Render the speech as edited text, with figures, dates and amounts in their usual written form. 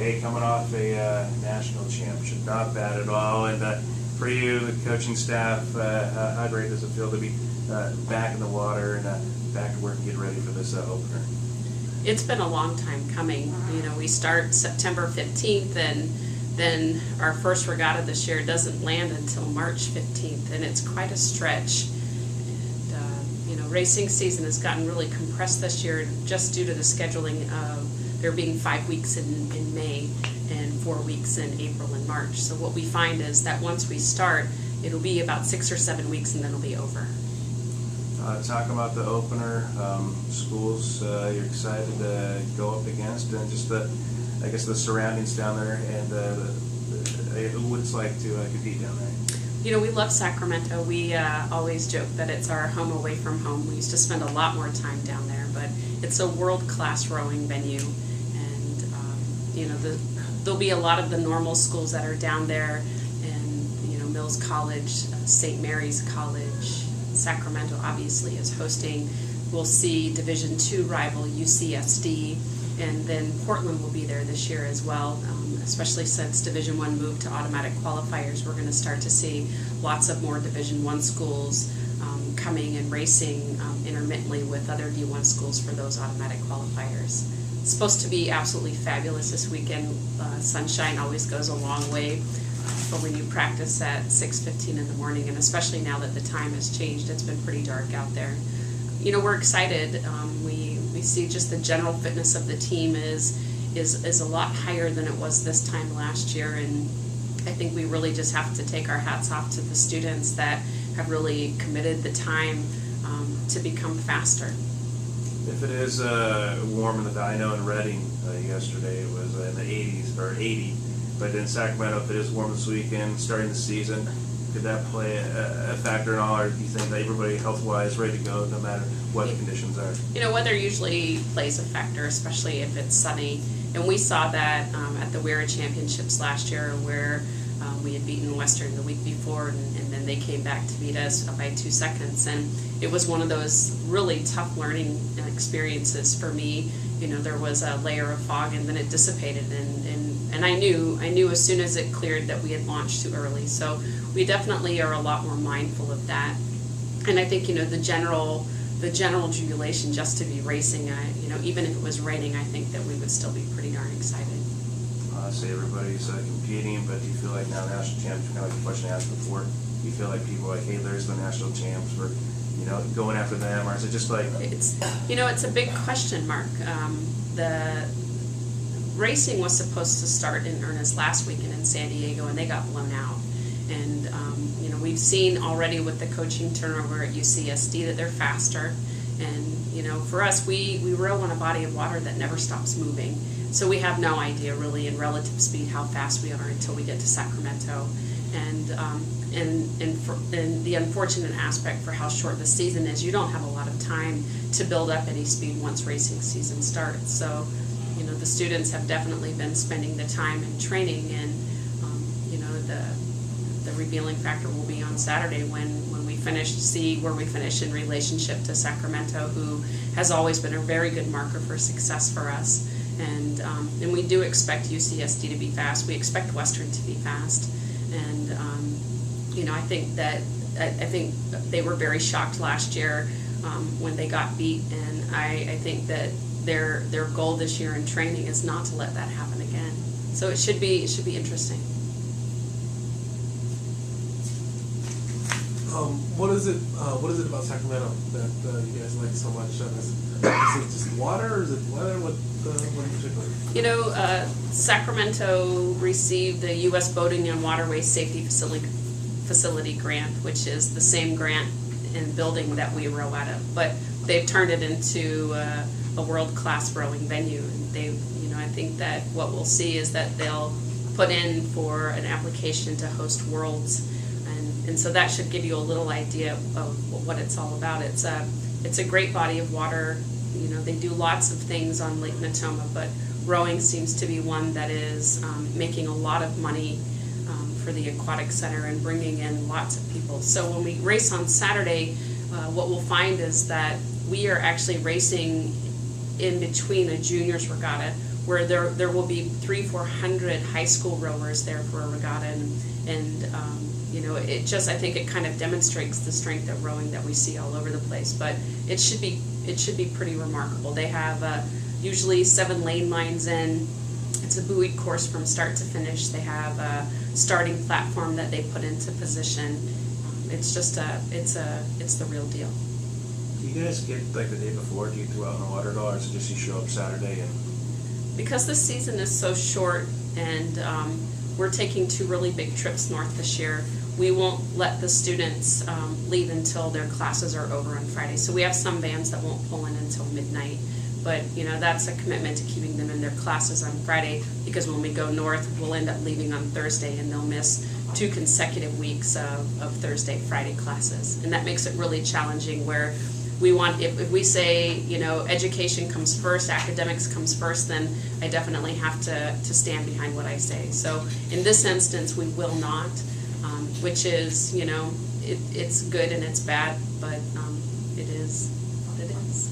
Hey, coming off a national championship, not bad at all. And for you, the coaching staff, how great does it feel to be back in the water and back to work and get ready for this opener? It's been a long time coming. You know, we start September 15th, and then our first regatta this year doesn't land until March 15th, and it's quite a stretch. And, you know, racing season has gotten really compressed this year just due to the scheduling of there being 5 weeks in May and 4 weeks in April and March. So what we find is that once we start, it'll be about 6 or 7 weeks and then it'll be over. Talk about the opener, schools you're excited to go up against, and just I guess the surroundings down there, and what it's like to compete down there. You know, we love Sacramento. We always joke that it's our home away from home. We used to spend a lot more time down there, but it's a world-class rowing venue, and you know, there'll be a lot of the normal schools that are down there, and you know, Mills College, St. Mary's College, Sacramento obviously is hosting. We'll see Division II rival UCSD, and then Portland will be there this year as well, especially since Division I moved to automatic qualifiers. We're going to start to see lots of more Division I schools coming and racing intermittently with other D1 schools for those automatic qualifiers. It's supposed to be absolutely fabulous this weekend. Sunshine always goes a long way. But when you practice at 6:15 in the morning, and especially now that the time has changed, it's been pretty dark out there. You know, we're excited. We see just the general fitness of the team is a lot higher than it was this time last year, and I think we really just have to take our hats off to the students that have really committed the time to become faster. If it is warm in the valley, I know in Reading yesterday it was in the 80s or 80. But in Sacramento, if it is warm this weekend, starting the season, could that play a factor in all, or do you think that everybody health-wise ready to go no matter what the conditions are? You know, weather usually plays a factor, especially if it's sunny. And we saw that at the WERA Championships last year, where we had beaten Western the week before, and then they came back to beat us by 2 seconds. And it was one of those really tough learning experiences for me. You know, there was a layer of fog, and then it dissipated, and I knew as soon as it cleared that we had launched too early. So we definitely are a lot more mindful of that. And I think, you know, the general jubilation just to be racing, you know, even if it was raining, I think that we would still be pretty darn excited. Say everybody's competing, but do you feel like now national champs, kind of like the question I asked before, do you feel like people are like, hey, there's the national champs, we're, you know, going after them, or is it just like... It's, you know, it's a big question mark. The racing was supposed to start in earnest last weekend in San Diego, and they got blown out. And, you know, we've seen already with the coaching turnover at UCSD that they're faster. And, you know, for us, we row on a body of water that never stops moving. So we have no idea really in relative speed how fast we are until we get to Sacramento. And the unfortunate aspect for how short the season is, you don't have a lot of time to build up any speed once racing season starts. So, you know, the students have definitely been spending the time in training, and you know, the revealing factor will be on Saturday when we finish, see where we finish in relationship to Sacramento, who has always been a very good marker for success for us. And we do expect UCSD to be fast. We expect Western to be fast. And you know, I think they were very shocked last year when they got beat, and I think that their goal this year in training is not to let that happen again. So it should be interesting. What is it about Sacramento that you guys like so much? Is it just water, or is it weather? What in particular? You know, Sacramento received the U.S. Boating and Waterway Safety Facility grant, which is the same grant and building that we row out of, but they've turned it into a world-class rowing venue. And you know, I think that what we'll see is that they'll put in for an application to host Worlds. And so that should give you a little idea of what it's all about. It's a great body of water. You know, they do lots of things on Lake Natoma, but rowing seems to be one that is making a lot of money for the aquatic center and bringing in lots of people. So when we race on Saturday, what we'll find is that we are actually racing in between a juniors regatta, where there will be 300-400 high school rowers there for a regatta, and you know, I think it kind of demonstrates the strength of rowing that we see all over the place. But it should be pretty remarkable. They have usually 7 lane lines in. It's a buoyed course from start to finish. They have a starting platform that they put into position. It's just it's the real deal. Do you guys get like the day before? Do you go out in the water at all, or is it just you show up Saturday and? Because the season is so short, and we're taking 2 really big trips north this year, we won't let the students leave until their classes are over on Friday. So we have some vans that won't pull in until midnight. But, you know, that's a commitment to keeping them in their classes on Friday, because when we go north, we'll end up leaving on Thursday, and they'll miss 2 consecutive weeks of Thursday, Friday classes. And that makes it really challenging, where we want, if we say, you know, education comes first, academics comes first, then I definitely have to stand behind what I say. So in this instance, we will not, which is, you know, it's good and it's bad, but it is what it is.